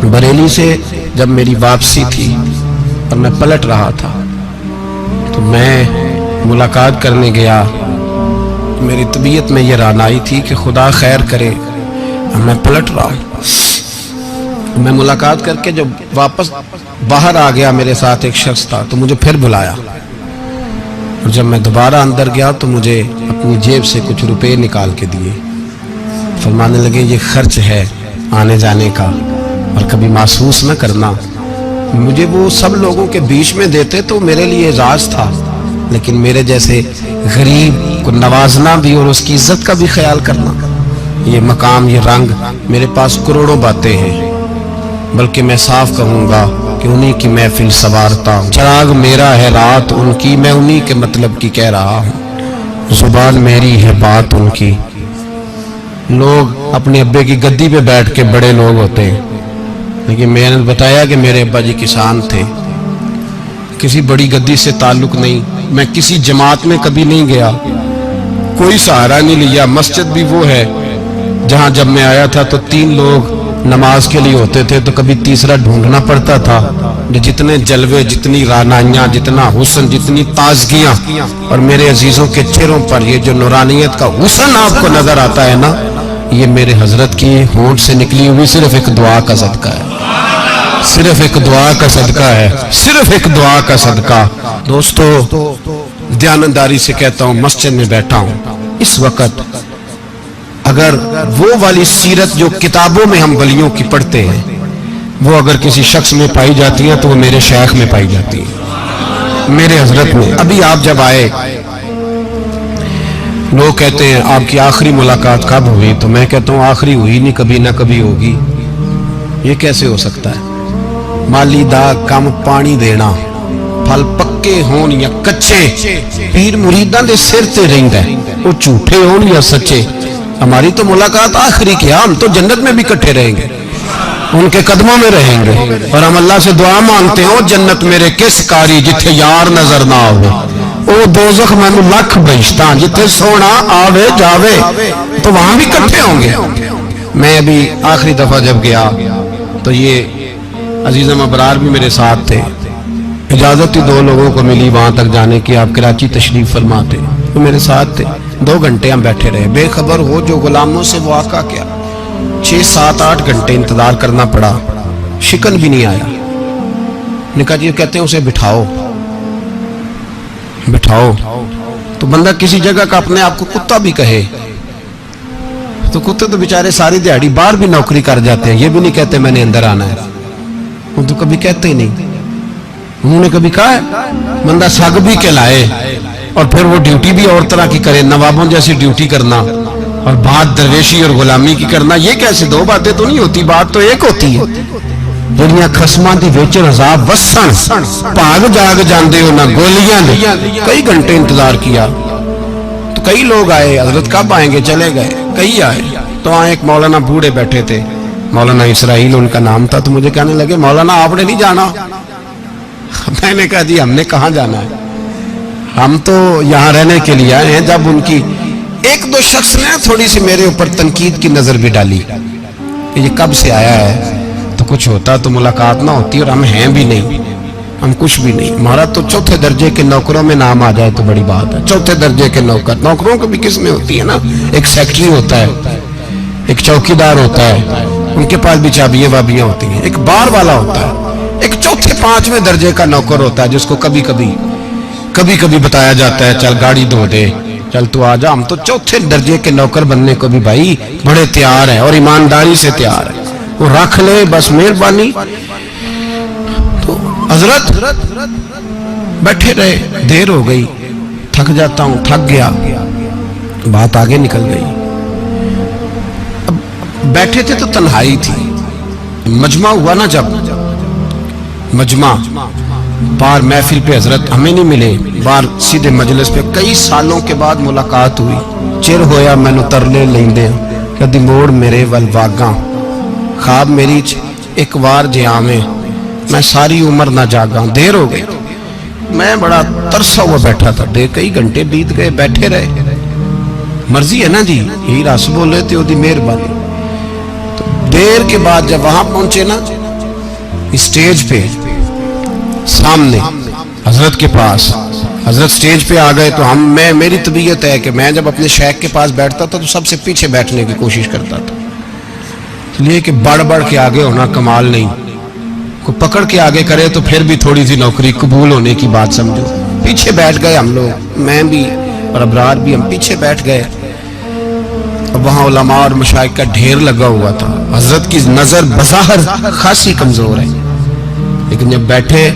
बरेली से जब मेरी वापसी थी और मैं पलट रहा था तो मैं मुलाकात करने गया। मेरी तबीयत में ये रानाई थी कि खुदा खैर करे, मैं पलट रहा हूँ। मैं मुलाकात करके जब वापस बाहर आ गया, मेरे साथ एक शख्स था तो मुझे फिर बुलाया, और जब मैं दोबारा अंदर गया तो मुझे अपनी जेब से कुछ रुपए निकाल के दिए। फरमाने लगे ये खर्च है आने जाने का और कभी महसूस न करना। मुझे वो सब लोगों के बीच में देते तो मेरे लिए एजाज था, लेकिन मेरे जैसे गरीब को नवाजना भी और उसकी इज्जत का भी ख्याल करना, ये मकाम, ये रंग, मेरे पास करोड़ों बातें हैं, बल्कि मैं साफ कहूँगा कि उन्हीं की महफिल सवारता हूँ। चिराग मेरा है रात उनकी, मैं उन्हीं के मतलब की कह रहा हूँ। जुबान मेरी है बात उनकी। लोग अपने अब्बे की गद्दी पे बैठ के बड़े लोग होते हैं, लेकिन मैंने बताया कि मेरे अब्बा जी किसान थे, किसी बड़ी गद्दी से ताल्लुक नहीं। मैं किसी जमात में कभी नहीं गया, कोई सहारा नहीं लिया। मस्जिद भी वो है जहां जब मैं आया था तो 3 लोग नमाज के लिए होते थे, तो कभी तीसरा ढूंढना पड़ता था। जितने जलवे, जितनी रानाइयां, जितना हुस्न, जितनी ताजगियां, और मेरे अजीजों के चेहरों पर ये जो नूरानियत का हुस्न आपको नजर आता है ना, ये मेरे हजरत की होंठ से निकली हुई सिर्फ एक दुआ का सदका है, सिर्फ एक दुआ का सदका है, सिर्फ एक दुआ का सदका। दोस्तों, ध्यानदारी से कहता हूं, मस्जिद में बैठा हूं इस वक्त, अगर वो वाली सीरत जो किताबों में हम वलियों की पढ़ते हैं, वो अगर किसी शख्स में पाई जाती है तो वो मेरे शेख में पाई जाती है, मेरे हजरत में। अभी आप जब आए, लोग कहते हैं आपकी आखिरी मुलाकात कब हुई, तो मैं कहता हूँ आखिरी हुई नहीं, कभी ना कभी होगी। ये कैसे हो सकता है? माली दा कम पानी देना, फल पक्के होन या कच्चे, पीर मुरीदां दे सिर ते रहिंदा है, वो झूठे होन या सच्चे। हमारी तो मुलाकात आखिरी की, हम तो जन्नत में भी इकट्ठे रहेंगे, उनके कदमों में रहेंगे, और हम अल्लाह से दुआ मांगते हैं, ओ जन्नत मेरे किस कारी जिथे यार नजर ना आवे, ओ दोज़ख मैनू लख बहिश्तां जिथे सोना आवे जावे, तो वहां भी इकट्ठे होंगे। मैं अभी आखिरी दफा जब गया तो ये अजीज़म अबरार भी मेरे साथ थे। इजाजत ही 2 लोगों को मिली वहां तक जाने की, आप कराची तशरीफ फरमाते, तो मेरे साथ थे। 2 घंटे हम बैठे रहे, बेखबर हो जो गुलामों से वो आका क्या। 6, 7, 8 घंटे इंतजार करना पड़ा, शिकन भी नहीं आया। निका जी कहते हैं उसे बिठाओ बिठाओ, तो बंदा किसी जगह का अपने आप को कुत्ता भी कहे, तो कुत्ते तो बेचारे सारी दिहाड़ी बाहर भी नौकरी कर जाते हैं, ये भी नहीं कहते मैंने अंदर आना है, वो तो कभी कहते ही नहीं। उन्होंने कभी कहा है बंदा सग भी कहलाए और फिर वो ड्यूटी भी और तरह की करे, नवाबों जैसी ड्यूटी करना और बात दरवेशी और गुलामी की करना, ये कैसे? 2 बातें तो नहीं होती, बात तो एक होती है। दुनिया खसमां दी विच अज़ाब वसन भाग जाग जांदे हो ना गोलियां दे। कई घंटे इंतजार किया तो कई लोग आए, हजरत कब आएंगे, चले गए। कई आए तो वहां एक मौलाना बूढ़े बैठे थे, मौलाना इसराइल उनका नाम था, तो मुझे कहने लगे मौलाना आपने नहीं जाना। मैंने कहा जी हमने कहाँ जाना है, हम तो यहाँ रहने के लिए आए हैं। जब उनकी 1-2 शख्स ने थोड़ी सी मेरे ऊपर तनकीद की नजर भी डाली कि ये कब से आया है, तो कुछ होता तो मुलाकात ना होती, और हम हैं भी नहीं, हम कुछ भी नहीं। हमारा तो 4थे दर्जे के नौकरों में नाम आ जाए तो बड़ी बात है। 4थे दर्जे के नौकर, नौकरों को भी किस में होती है ना, एक सेक्रेटरी होता है, एक चौकीदार होता है, उनके पास भी चाबियां वाबियां होती हैं, एक बार वाला होता है, एक 4थे 5वें दर्जे का नौकर होता है जिसको कभी कभी बताया जाता है चल गाड़ी धो दे, चल तू आ जा। हम तो 4थे दर्जे के नौकर बनने को भी भाई बड़े तैयार है और ईमानदारी से तैयार है, वो रख ले बस मेहरबानी। तो हजरत बैठे रहे, देर हो गई, थक जाता हूं, थक गया, बात आगे निकल गई। अब बैठे थे तो तन्हाई थी, मजमा हुआ ना, जब मजमा बाहर महफिल पे हजरत हमें नहीं मिले, बाहर सीधे मजलिस पे कई सालों के बाद मुलाकात हुई। चिर होया मैनू तरले लेंदे कदी मोड़ मेरे वल वागा, ख्वाब मेरी एक बार जे आवे, मैं सारी उम्र ना जागा। देर हो गई, मैं बड़ा तरसा हुआ बैठा था, कई घंटे बीत गए, बैठे रहे। मर्जी है ना जी, यही रस बोले थे ओदी मेहरबानी। तो देर के बाद जब वहां पहुंचे ना, स्टेज पे सामने हजरत के पास, हजरत स्टेज पे आ गए तो मेरी तबीयत है कि मैं जब अपने शेख के पास बैठता था तो सबसे पीछे बैठने की कोशिश करता था, इसलिए कि बढ़ बढ़ के आगे होना कमाल नहीं, को पकड़ के आगे करे तो फिर भी थोड़ी सी नौकरी कबूल होने की बात समझो। पीछे बैठ गए हम लोग, मैं भी और अबरार भी, हम पीछे बैठ गए। वहाँ उलमा और मशाइख का ढेर लगा हुआ था। हजरत की नजर बज़ाहिर खासी कमजोर है, लेकिन जब बैठे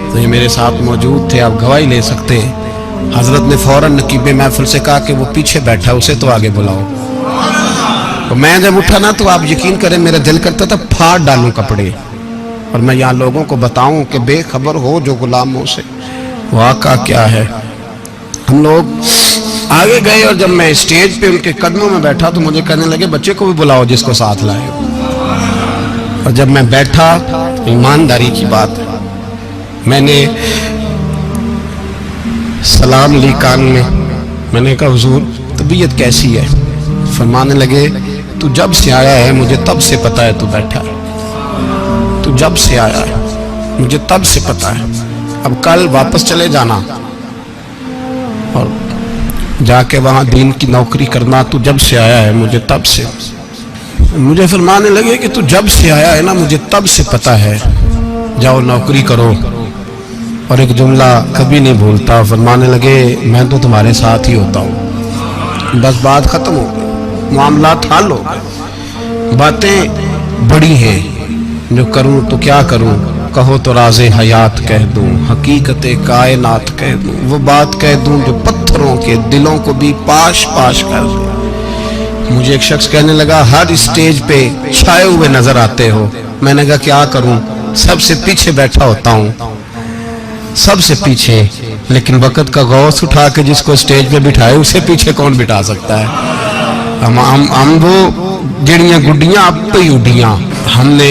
तो ये मेरे साथ मौजूद थे, आप गवाही ले सकते हैं। हजरत ने फौरन नकीबे महफिल से कहा कि वो पीछे बैठा, उसे तो आगे बुलाओ। तो मैं जब उठा ना तो आप यकीन करें मेरा दिल करता था फाड़ डालूं कपड़े और मैं यहाँ लोगों को बताऊं कि बेखबर हो जो गुलामों से वाक़ा क्या है। हम लोग आगे गए और जब मैं स्टेज पे उनके कदमों में बैठा तो मुझे कहने लगे बच्चे को भी बुलाओ जिसको साथ लाए। और जब मैं बैठा, ईमानदारी की बात है, मैंने सलाम ली कान में। मैंने कहा हुजूर तबीयत कैसी है? फरमाने लगे तू जब से आया है मुझे तब से पता है तू बैठा है, तू जब से आया है मुझे तब से पता है। अब कल वापस चले जाना और जाके वहां दीन की नौकरी करना, तू जब से आया है मुझे तब से। मुझे फरमाने लगे कि तू जब से आया है ना मुझे तब से पता है, जाओ नौकरी करो। और एक जुमला कभी नहीं भूलता, फरमाने लगे मैं तो तुम्हारे साथ ही होता हूँ। बस बात खत्म हो गई, मामलात हल हो गए। बातें बड़ी हैं, जो करूं तो क्या करूं, कहो तो राज़े हयात कह दूं, हकीकत कायनात कह दूं, वो बात कह दूं जो पत्थरों के दिलों को भी पाश पाश कर दे। मुझे एक शख्स कहने लगा हर स्टेज पे छाए हुए नजर आते हो। मैंने कहा क्या करूं, सबसे पीछे बैठा होता हूं, सबसे पीछे। लेकिन वक़्त का गौस उठा के जिसको स्टेज पे बिठाए उसे पीछे कौन बिठा सकता है। हम वो जड़ियां गुड्डियां आप पे उड़ियां। हमने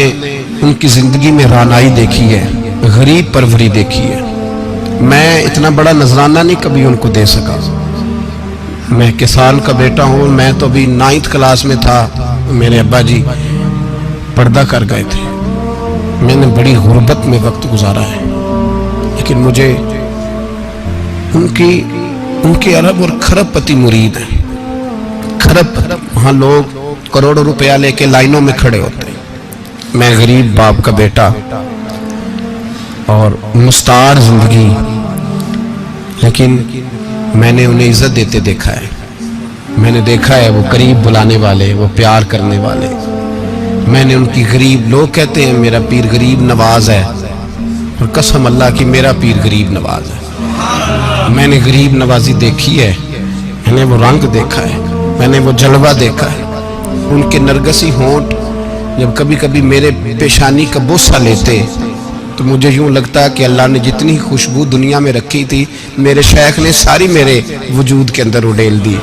उनकी जिंदगी में रानाई देखी है, गरीब परवरी देखी है। मैं इतना बड़ा नजराना नहीं कभी उनको दे सका। मैं किसान का बेटा हूँ, मैं तो अभी 9th क्लास में था, मेरे अब्बा जी पर्दा कर गए थे। मैंने बड़ी गुर्बत में वक्त गुजारा है, लेकिन मुझे उनके अरब और खरब पति मुरीद हैं। खरब वहाँ लोग करोड़ों रुपया लेके लाइनों में खड़े होते हैं। मैं गरीब बाप का बेटा और मुस्तार जिंदगी, लेकिन मैंने उन्हें इज्जत देते देखा है। मैंने देखा है वो करीब बुलाने वाले, वो प्यार करने वाले। मैंने उनकी गरीब, लोग कहते हैं मेरा पीर गरीब नवाज है, और कसम अल्लाह की मेरा पीर गरीब नवाज है। मैंने गरीब नवाजी देखी है, मैंने वो रंग देखा है, मैंने वो जलवा देखा है। उनके नरगसी होंठ जब कभी कभी मेरे पेशानी का बोसा लेते तो मुझे यूं लगता कि अल्लाह ने जितनी खुशबू दुनिया में रखी थी मेरे शेख ने सारी मेरे वजूद के अंदर उड़ेल दी।